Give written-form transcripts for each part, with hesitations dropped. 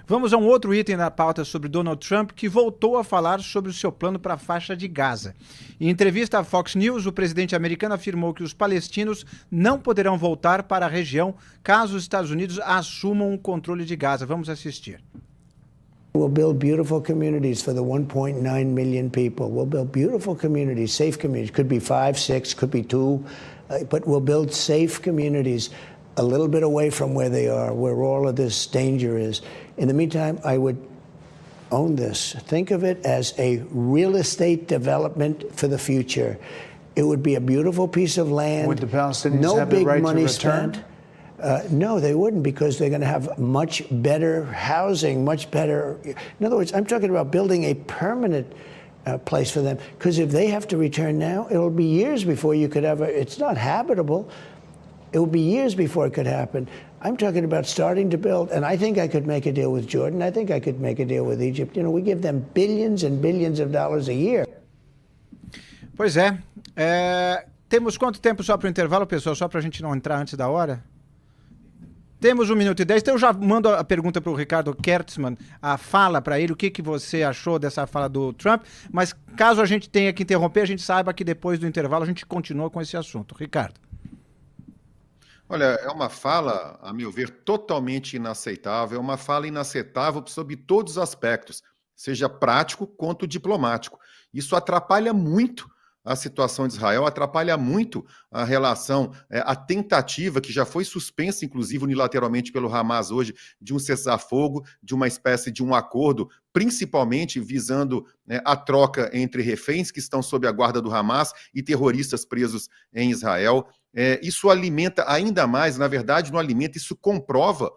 Vamos a um outro item na pauta sobre Donald Trump, que voltou a falar sobre o seu plano para a faixa de Gaza. Em entrevista à Fox News, o presidente americano afirmou que os palestinos não poderão voltar para a região caso os Estados Unidos assumam o controle de Gaza. Vamos assistir. We'll build beautiful communities for the 1.9 million people. We'll build beautiful communities, safe communities. Could be 5, 6, could be 2, but we'll build safe communities a little bit away from where they are, where all of this danger is. In the meantime, I would own this. Think of it as a real estate development for the future. It would be a beautiful piece of land. Would the Palestinians have the right to return? Spent. No, they wouldn't, because they're going to have much better housing, much better. In other words, I'm talking about building a permanent place for them. Because if they have to return now, it'll be years before you could ever. It's not habitable. It will be years before it could happen. I'm talking about starting to build, and I think I could make a deal with Jordan. I think I could make a deal with Egypt. You know, we give them billions and billions of dollars a year. Pois é. Temos quanto tempo só para o intervalo, pessoal? Só para a gente não entrar antes da hora? Temos 1 minuto e 10, então eu já mando a pergunta para o Ricardo Kertzmann, a fala para ele, o que você achou dessa fala do Trump, mas caso a gente tenha que interromper, a gente saiba que depois do intervalo a gente continua com esse assunto. Ricardo. Olha, é uma fala, a meu ver, totalmente inaceitável, é uma fala inaceitável sob todos os aspectos, seja prático quanto diplomático. Isso atrapalha muito a situação de Israel, atrapalha muito a relação, a tentativa, que já foi suspensa, inclusive, unilateralmente pelo Hamas hoje, de um cessar-fogo, de uma espécie de um acordo, principalmente visando a troca entre reféns que estão sob a guarda do Hamas e terroristas presos em Israel. Isso alimenta ainda mais, na verdade, não alimenta, isso comprova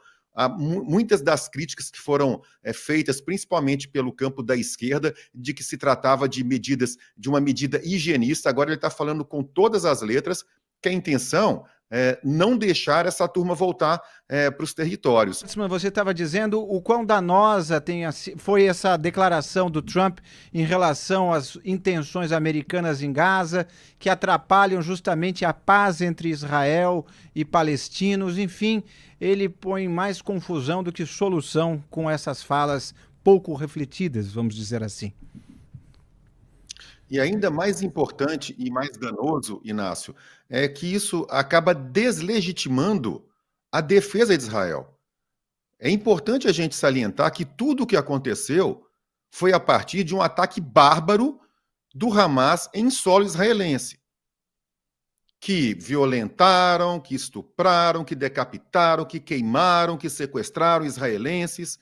muitas das críticas que foram feitas, principalmente pelo campo da esquerda, de que se tratava de uma medida higienista. Agora ele está falando com todas as letras que a intenção é não deixar essa turma voltar para os territórios. Você estava dizendo o quão danosa foi essa declaração do Trump em relação às intenções americanas em Gaza, que atrapalham justamente a paz entre Israel e palestinos. Enfim, ele põe mais confusão do que solução com essas falas pouco refletidas, vamos dizer assim. E ainda mais importante e mais danoso, Inácio, é que isso acaba deslegitimando a defesa de Israel. É importante a gente salientar que tudo o que aconteceu foi a partir de um ataque bárbaro do Hamas em solo israelense, que violentaram, que estupraram, que decapitaram, que queimaram, que sequestraram israelenses.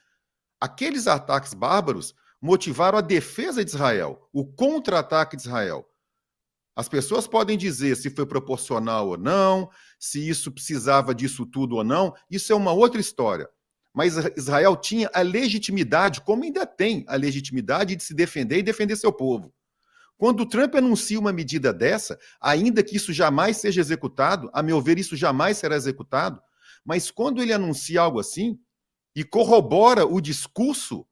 Aqueles ataques bárbaros motivaram a defesa de Israel, o contra-ataque de Israel. As pessoas podem dizer se foi proporcional ou não, se isso precisava disso tudo ou não, isso é uma outra história. Mas Israel tinha a legitimidade, como ainda tem a legitimidade de se defender e defender seu povo. Quando o Trump anuncia uma medida dessa, ainda que isso jamais seja executado, a meu ver isso jamais será executado, mas quando ele anuncia algo assim e corrobora o discurso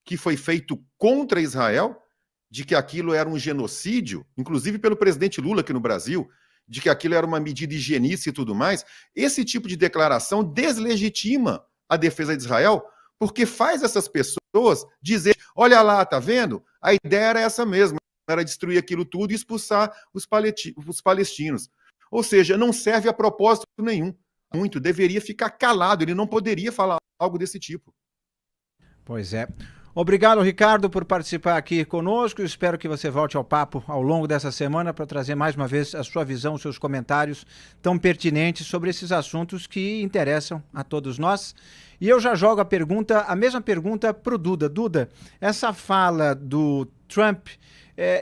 que foi feito contra Israel, de que aquilo era um genocídio, inclusive pelo presidente Lula aqui no Brasil, de que aquilo era uma medida higienista e tudo mais, esse tipo de declaração deslegitima a defesa de Israel, porque faz essas pessoas dizer, olha lá, tá vendo? A ideia era essa mesma, era destruir aquilo tudo e expulsar os palestinos. Ou seja, não serve a propósito nenhum. Muito, deveria ficar calado, ele não poderia falar algo desse tipo. Pois é. Obrigado, Ricardo, por participar aqui conosco. Eu espero que você volte ao papo ao longo dessa semana para trazer mais uma vez a sua visão, os seus comentários tão pertinentes sobre esses assuntos que interessam a todos nós. E eu já jogo a mesma pergunta para o Duda. Duda, essa fala do Trump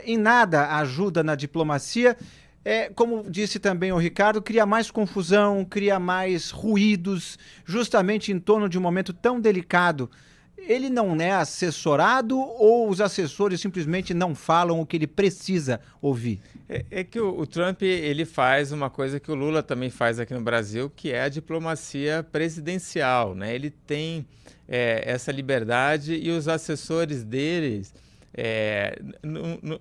em nada ajuda na diplomacia. Como disse também o Ricardo, cria mais confusão, cria mais ruídos, justamente em torno de um momento tão delicado. Ele não é assessorado ou os assessores simplesmente não falam o que ele precisa ouvir? É que o Trump ele faz uma coisa que o Lula também faz aqui no Brasil, que é a diplomacia presidencial, né? Ele tem essa liberdade e os assessores deles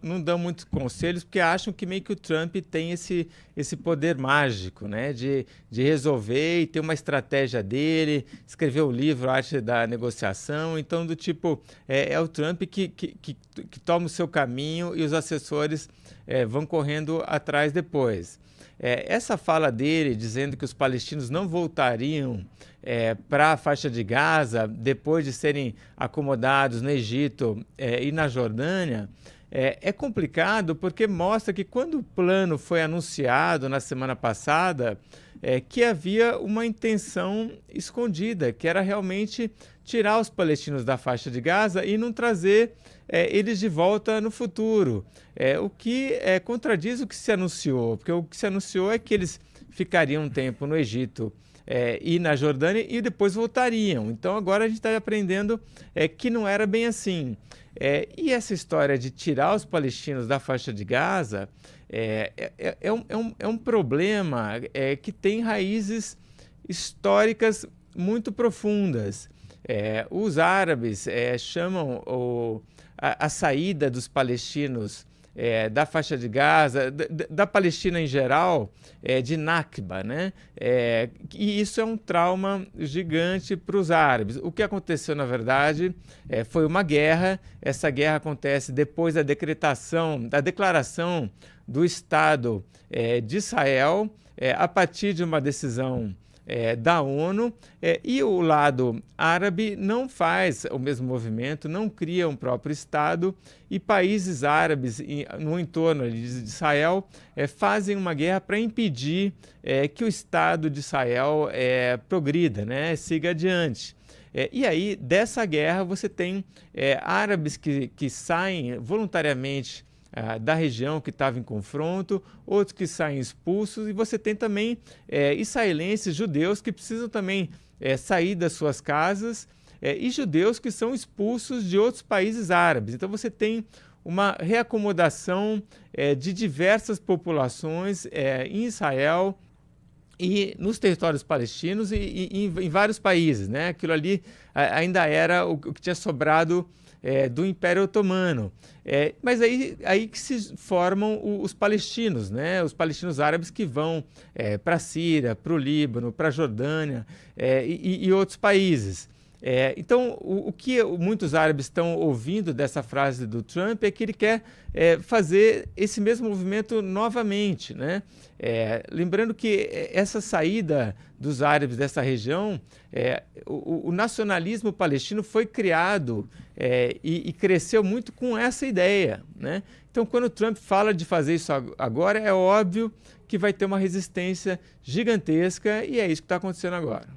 não dão muitos conselhos, porque acham que meio que o Trump tem esse poder mágico, né, de resolver e ter uma estratégia dele, escrever o livro Arte da Negociação. Então, do tipo, é o Trump que toma o seu caminho e os assessores vão correndo atrás depois. Essa fala dele, dizendo que os palestinos não voltariam para a faixa de Gaza depois de serem acomodados no Egito e na Jordânia, é complicado porque mostra que quando o plano foi anunciado na semana passada, que havia uma intenção escondida, que era realmente tirar os palestinos da faixa de Gaza e não trazer eles de volta no futuro, o que contradiz o que se anunciou, porque o que se anunciou é que eles ficariam um tempo no Egito e na Jordânia e depois voltariam. Então agora a gente está aprendendo que não era bem assim. E essa história de tirar os palestinos da faixa de Gaza é um problema que tem raízes históricas muito profundas. Os árabes chamam a saída dos palestinos da faixa de Gaza, da Palestina em geral, de Nakba, né? E isso é um trauma gigante para os árabes. O que aconteceu, na verdade, foi uma guerra. Essa guerra acontece depois da declaração do Estado de Israel, a partir de uma decisão da ONU, e o lado árabe não faz o mesmo movimento, não cria um próprio Estado, e países árabes no entorno de Israel fazem uma guerra para impedir que o Estado de Israel progrida, né, siga adiante. E aí, dessa guerra, você tem árabes que saem voluntariamente da região que estava em confronto, outros que saem expulsos, e você tem também israelenses, judeus, que precisam também sair das suas casas, e judeus que são expulsos de outros países árabes. Então você tem uma reacomodação de diversas populações em Israel e nos territórios palestinos e em vários países, né? Aquilo ali ainda era o que tinha sobrado do Império Otomano. Mas aí que se formam os palestinos, né? Os palestinos árabes que vão para a Síria, para o Líbano, para a Jordânia e outros países. Então, o que muitos árabes estão ouvindo dessa frase do Trump é que ele quer fazer esse mesmo movimento novamente, né? Lembrando que essa saída dos árabes dessa região, o nacionalismo palestino foi criado e cresceu muito com essa ideia, né? Então, quando o Trump fala de fazer isso agora, é óbvio que vai ter uma resistência gigantesca, e é isso que está acontecendo agora.